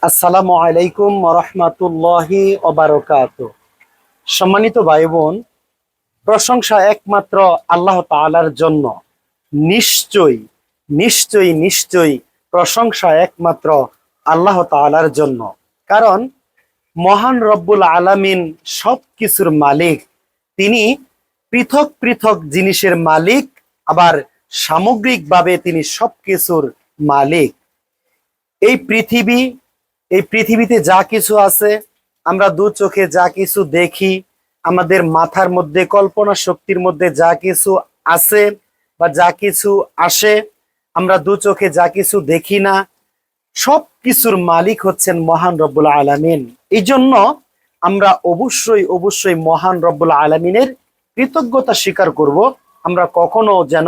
আসসালামু আলাইকুম রহমাতুল্লাহি ওবারকাতুহু। সম্মানিত ভাই বোন, প্রশংসা একমাত্র আল্লাহ তাআলার জন্য। নিশ্চয়ই নিশ্চয়ই নিশ্চয়ই প্রশংসা একমাত্র আল্লাহ তাআলার জন্য। কারণ মহান রব্বুল আলামিন সব কিছুর মালিক। তিনি পৃথক পৃথক জিনিসের মালিক, আবার সামগ্রিকভাবে তিনি সব কিছুর মালিক। এই পৃথিবী, এই পৃথিবীতে যা কিছু আছে, আমরা দু চোখে যা কিছু দেখি, আমাদের মাথার মধ্যে কল্পনা শক্তির মধ্যে যা কিছু আছে বা যা কিছু আসে, আমরা দু চোখে যা কিছু দেখি না, সব কিছুর মালিক হচ্ছেন মহান রব্বুল আলামিন। এই জন্য আমরা অবশ্যই অবশ্যই মহান রব্বুল আলামিনের কৃতজ্ঞতা স্বীকার করব। আমরা কখনো যেন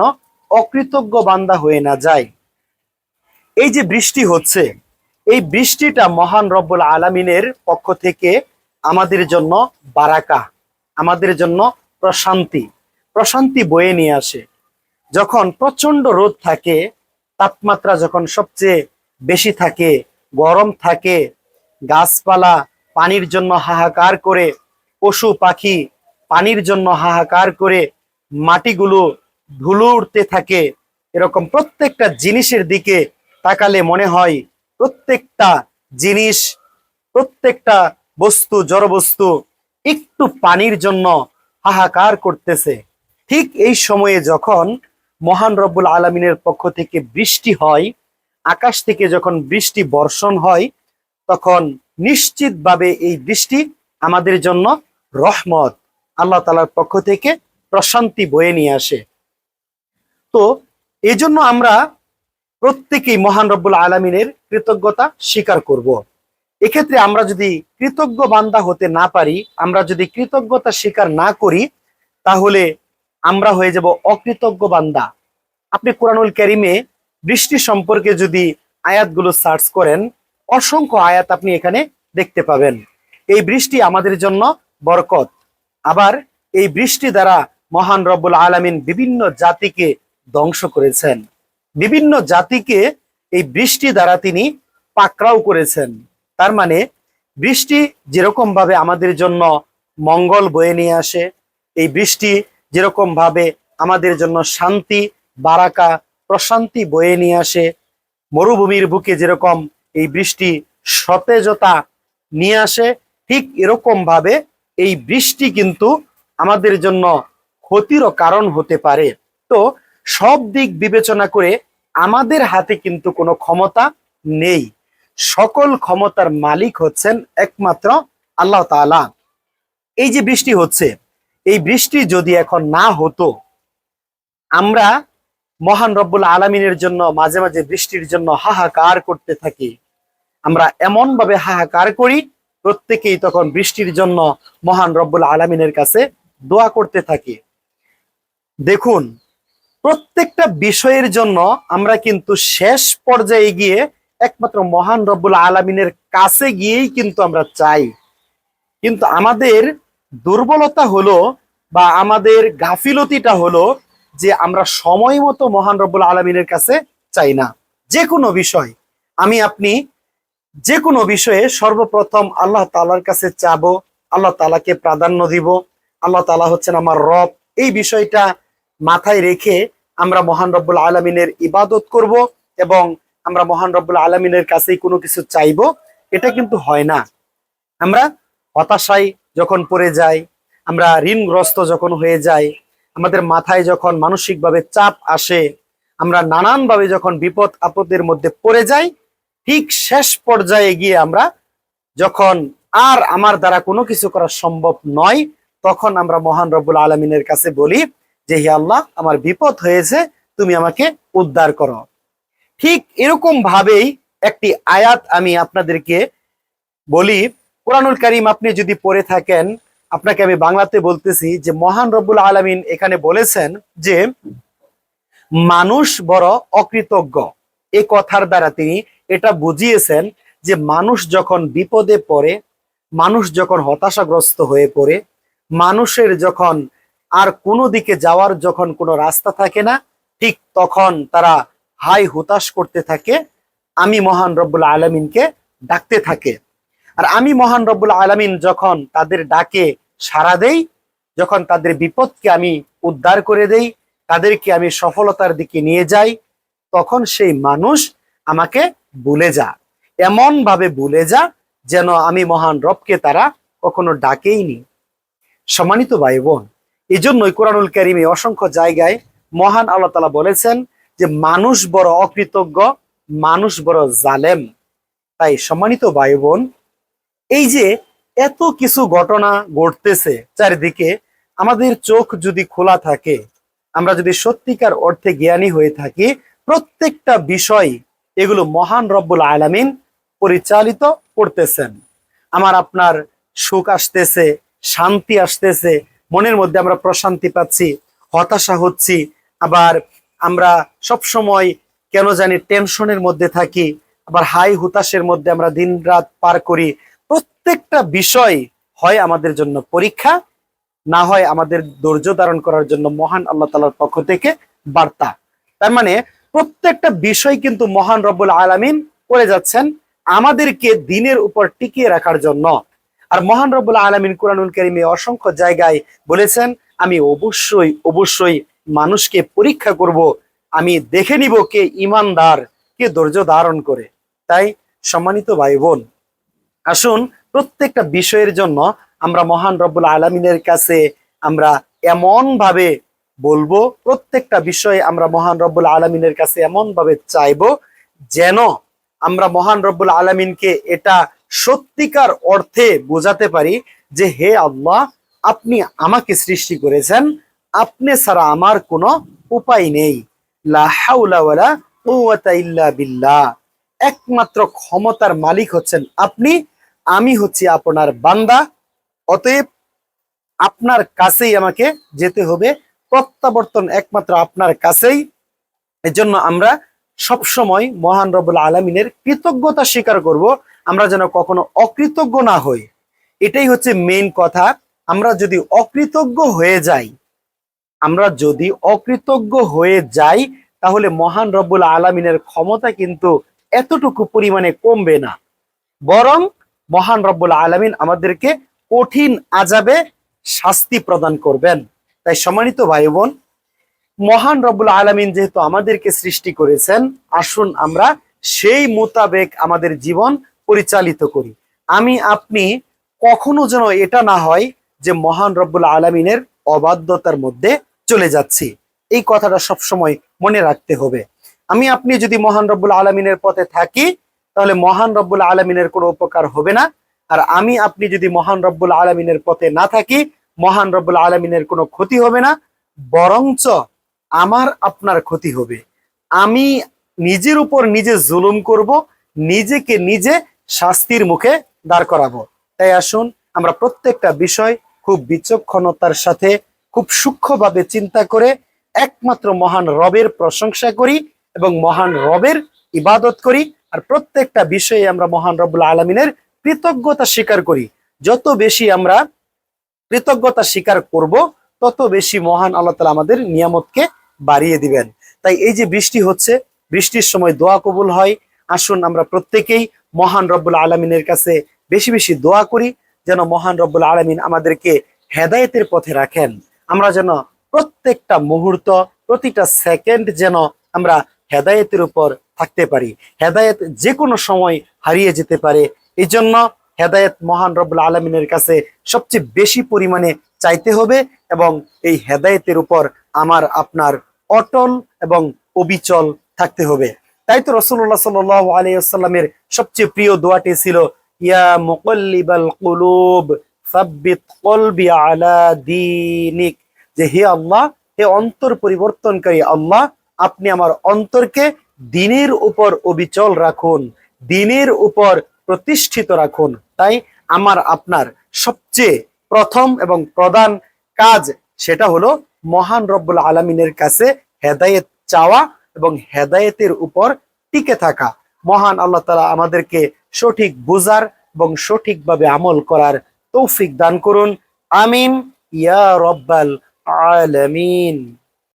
অকৃতজ্ঞ বান্দা হয়ে না যাই। এই যে বৃষ্টি হচ্ছে, এই বৃষ্টিটা মহান রব্বুল আলামিনের পক্ষ থেকে আমাদের জন্য বারাকা, আমাদের জন্য প্রশান্তি প্রশান্তি বয়ে নিয়ে আসে। যখন প্রচন্ড রোদ থাকে, তাপমাত্রা যখন সবচেয়ে বেশি থাকে, গরম থাকে, গাছপালা পানির জন্য হাহাকার করে, পশু পাখি পানির জন্য হাহাকার করে, মাটিগুলো ধুলো উঠতে থাকে, এরকম প্রত্যেকটা জিনিসের দিকে তাকালে মনে হয় প্রত্যেকটা জিনিস, প্রত্যেকটা বস্তু, জড়বস্তু একটু পানির জন্য হাহাকার করতেছে। ঠিক এই সময়ে যখন মহান রব্বুল আলামিনের পক্ষ থেকে বৃষ্টি হয়, আকাশ থেকে যখন বৃষ্টি বর্ষণ হয়, তখন নিশ্চিতভাবে এই বৃষ্টি আমাদের জন্য রহমত, আল্লাহ তাআলার পক্ষ থেকে প্রশান্তি বয়ে নিয়ে আসে। তো এই জন্য আমরা প্রত্যেকেই মহান রব্বুল আলামিনের কৃতজ্ঞতা স্বীকার করব। এক্ষেত্রে আমরা যদি কৃতজ্ঞ বান্দা হতে না পারি, আমরা যদি কৃতজ্ঞতা স্বীকার না করি, তাহলে আমরা হয়ে যাব অকৃতজ্ঞ বান্দা। আপনি কোরআনুল কারীমে বৃষ্টি সম্পর্কে যদি আয়াতগুলো সার্চ করেন, অসংখ্য আয়াত আপনি এখানে দেখতে পাবেন। এই বৃষ্টি আমাদের জন্য বরকত। আবার এই বৃষ্টি দ্বারা মহান রব্বুল আলামিন বিভিন্ন জাতিকে ধ্বংস করেছেন, বিভিন্ন জাতিকে এই বৃষ্টি দ্বারা তিনি পাকড়াও করেছেন। তার মানে বৃষ্টি যেরকম ভাবে আমাদের জন্য মঙ্গল বয়ে নিয়ে আসে, এই বৃষ্টি যেরকম ভাবে আমাদের জন্য শান্তি, বারাকা, প্রশান্তি বয়ে নিয়ে আসে, মরুভূমির বুকে যেরকম এই বৃষ্টি সতেজতা নিয়ে আসে, ঠিক এরকম ভাবে এই বৃষ্টি কিন্তু আমাদের জন্য ক্ষতিরও কারণ হতে পারে। তো সব দিক বিবেচনা করে আমাদের হাতে কিন্তু কোনো ক্ষমতা নেই। সকল ক্ষমতার মালিক হচ্ছেন একমাত্র আল্লাহ তাআলা। এই যে বৃষ্টি হচ্ছে, এই বৃষ্টি যদি এখন না হতো, আমরা মহান রব্বুল আলামিনের জন্য মাঝে মাঝে বৃষ্টির জন্য হাহাকার করতে থাকি। আমরা এমন ভাবে হাহাকার করি, প্রত্যেকেই তখন বৃষ্টির জন্য মহান রব্বুল আলামিনের কাছে দোয়া করতে থাকি। দেখুন, প্রত্যেকটা বিষয়ের জন্য আমরা কিন্তু শেষ পর্যায়ে গিয়ে একমাত্র মহান রব্বুল আলামিনের কাছে গিয়েই কিন্তু আমরা চাই। কিন্তু আমাদের দুর্বলতা হলো বা আমাদের গাফিলতিটা হলো যে আমরা সময় মতো মহান রব্বুল আলামিনের কাছে চাই না। যে কোনো বিষয়, আমি আপনি যে কোনো বিষয়ে সর্বপ্রথম আল্লাহ তাআলার কাছে চাবো, আল্লাহ তাআলাকে প্রাধান্য দিব, আল্লাহ তাআলা হচ্ছেন আমার রব। এই বিষয়টা মাথায় রেখে আমরা মহান রব্বুল আলামিনের ইবাদত করব এবং আমরা মহান রব্বুল আলামিনের কাছেই কোনো কিছু চাইবো, এটা কিন্তু হয় না। আমরা হতাশায় যখন পড়ে যাই, আমরা ঋণগ্রস্ত যখন হয়ে যাই, আমাদের মাথায় যখন মানসিকভাবে চাপ আসে, আমরা নানানভাবে যখন বিপদ আপদের মধ্যে পড়ে যাই, ঠিক শেষ পর্যায়ে গিয়ে আমরা যখন আর আমার দ্বারা কোনো কিছু করা সম্ভব নয়, তখন আমরা মহান রব্বুল আলামিনের কাছে বলি যে হে আল্লাহ, আমার বিপদ হয়েছে, তুমি আমাকে উদ্ধার করো। ঠিক এরকম ভাবেই একটি আয়াত আমি আপনাদেরকে বলি। কোরআনুল কারীম আপনি যদি পড়ে থাকেন, আপনাকে আমি বাংলাতে বলতেছি যে মহান রব্বুল আলামিন এখানে বলেছেন যে মানুষ বড় অকৃতজ্ঞ। এই কথার দ্বারা তিনি এটা বুঝিয়েছেন যে মানুষ যখন বিপদে পড়ে, মানুষ যখন হতাশাগ্রস্ত হয়ে পড়ে, মানুষের যখন আর কোনো দিকে যাওয়ার যখন কোনো রাস্তা থাকে না, ঠিক তখন তারা হাই হুতাশ করতে থাকে, আমি মহান রব্বুল আলামিনকে ডাকতে থাকে। আর আমি মহান রব্বুল আলামিন যখন তাদের ডাকে সাড়া দেই, যখন তাদের বিপদকে আমি উদ্ধার করে দেই, তাদেরকে আমি সফলতার দিকে নিয়ে যাই, তখন সেই মানুষ আমাকে ভুলে যা, এমন ভাবে ভুলে যা যেন আমি মহান রবকে তারা কখনো ডাকেইনি। সম্মানিত ভাই বোন, এই জন্যই কোরআনুল কারীমে অসংখ্য জায়গায় মহান আল্লাহ তাআলা বলেছেন যে মানুষ বড় অকৃতজ্ঞ, মানুষ বড় জালেম। তাই সম্মানিত ভাই বোন, এই যে এত কিছু ঘটনা ঘটতেছে চারিদিকে, আমাদের চোখ যদি খোলা থাকে, আমরা যদি সত্যিকার অর্থে জ্ঞানী হয়ে থাকি, প্রত্যেকটা বিষয় এগুলো মহান রব্বুল আলামিন পরিচালিত করতেছেন। আমার আপনার সুখ আসতেছে, শান্তি আসতেছে, মনের মধ্যে আমরা প্রশান্তি পাচ্ছি, হতাশা হচ্ছি, আবার আমরা সব সময় কেন জানি টেনশনের মধ্যে থাকি, আবার হাই হুতাশের মধ্যে আমরা দিন রাত পার করি। প্রত্যেকটা বিষয় হয় আমাদের জন্য পরীক্ষা, না হয় আমাদের ধৈর্য ধারণ করার জন্য মহান আল্লাহ তাআলার পক্ষ থেকে বার্তা। তার মানে প্রত্যেকটা বিষয় কিন্তু মহান রব্বুল আলামিন করে যাচ্ছেন আমাদেরকে দিনের উপর টিকিয়ে রাখার জন্য। আর মহান রব্বুল আলামিন কুরআনুল কারীমে অসংখ্য জায়গায় বলেছেন, আমি অবশ্যই অবশ্যই মানুষকে পরীক্ষা করব, আমি দেখে নিব কে ইমানদার, কে ধৈর্য ধারণ করে। তাই সম্মানিত ভাই বোন, আসুন প্রত্যেকটা বিষয়ের জন্য আমরা মহান রব্বুল আলামিনের কাছে আমরা এমন ভাবে বলবো, প্রত্যেকটা বিষয়ে আমরা মহান রব্বুল আলামিনের কাছে এমন ভাবে চাইবো যেন আমরা মহান রব্বুল আলামিনকে এটা সত্যিকার অর্থে বোঝাতে পারি যে হে আল্লাহ, আপনি আমাকে সৃষ্টি করেছেন, আপনি ছাড়া আমার কোনো উপায় নেই। লা হাওলা ওয়ালা কুওয়াতা ইল্লা বিল্লাহ। একমাত্র ক্ষমতার মালিক হচ্ছেন আপনি, আমি হচ্ছি আপনার বান্দা। অতএব আপনার কাছেই আমাকে যেতে হবে, প্রত্যাবর্তন একমাত্র আপনার কাছেই। এজন্য আমরা সব সময় মহান রব্বুল আলামিনের কৃতজ্ঞতা স্বীকার করব, আমরা যেন কখনো অকৃতজ্ঞ না হই। এটাই হচ্ছে মেইন কথা। আমরা যদি অকৃতজ্ঞ হয়ে যাই, আমরা যদি অকৃতজ্ঞ হয়ে যাই, তাহলে মহান রব্বুল আলামিনের ক্ষমতা কিন্তু এতটুকু পরিমাণে কমবে না, বরং মহান রব্বুল আলামিন আমাদেরকে কঠিন আযাবে শাস্তি প্রদান করবেন। তাই সম্মানিত ভাই বোন, মহান রব্বুল আলামিন যেহেতু আমাদেরকে সৃষ্টি করেছেন, আসুন আমরা সেই মোতাবেক আমাদের জীবন পরিচালিত করি। আমি আপনি কখনো যেন এটা না হয় যে মহান রব্বুল আলামিনের অবাধ্যতার মধ্যে চলে যাচ্ছি। এই কথাটা সবসময় মনে রাখতে হবে। আমি আপনি যদি মহান রব্বুল আলামিনের পথে থাকি, তাহলে মহান রব্বুল আলামিনের কোনো উপকার হবে না। আর আমি আপনি যদি মহান রব্বুল আলামিনের পথে না থাকি, মহান রব্বুল আলামিনের কোনো ক্ষতি হবে না, বরঞ্চ আমার আপনার ক্ষতি হবে। আমি নিজের উপর নিজে জুলুম করব, নিজেকে নিজে শাস্তির মুখে দাঁড় করাবো। তাই আসুন আমরা প্রত্যেকটা বিষয় খুব বিচক্ষণতার সাথে, খুব সূক্ষ্মভাবে চিন্তা করে একমাত্র মহান রবের প্রশংসা করি এবং মহান রবের ইবাদত করি। আর প্রত্যেকটা বিষয়ে আমরা মহান রব্বুল আলামিনের কৃতজ্ঞতা স্বীকার করি। যত বেশি আমরা কৃতজ্ঞতা স্বীকার করব, তত বেশি মহান আল্লাহ তাআলা আমাদের নিয়ামতকে বাড়িয়ে দিবেন। তাই এই যে বৃষ্টি হচ্ছে, বৃষ্টির সময় দোয়া কবুল হয়। আসুন আমরা প্রত্যেকেই মহান রব্বুল আলামিনের কাছে বেশি বেশি দোয়া করি, যেন মহান রব্বুল আলামিন আমাদেরকে হেদায়েতের পথে রাখেন। আমরা যেন প্রত্যেকটা মুহূর্ত, প্রতিটা সেকেন্ড যেন আমরা হেদায়েতের উপর থাকতে পারি। হেদায়েত যে কোনো সময় হারিয়ে যেতে পারে, এই জন্য হেদায়েত মহান রব্বুল আলামিনের কাছে সবচেয়ে বেশি পরিমাণে চাইতে হবে এবং এই হেদায়েতের উপর আমার আপনার অটল এবং অবিচল থাকতে হবে। তাই তো রাসূলুল্লাহ সাল্লাল্লাহু আলাইহি ওয়াসাল্লামের সবচেয়ে প্রিয় দোয়াটি ছিল, ইয়া মুকাল্লিবাল কুলুব সাব্বিত কলবি আলা দীনিক, যে হে আল্লাহ, হে অন্তর পরিবর্তনকারী আল্লাহ, আপনি আমার অন্তরকে দ্বীনের উপর অবিচল রাখুন, দ্বীনের উপর প্রতিষ্ঠিত রাখুন। তাই আমার আপনার সবচেয়ে প্রথম এবং প্রধান কাজ সেটা হলো মহান রব্বুল আলামিনের কাছে হেদায়েত চাওয়া এবং হেদায়েতের উপর টিকে থাকা। মহান আল্লাহ তাআলা আমাদেরকে সঠিক বুঝার এবং সঠিকভাবে আমল করার তৌফিক দান করুন। আমিন ইয়া রব্বাল আলামিন।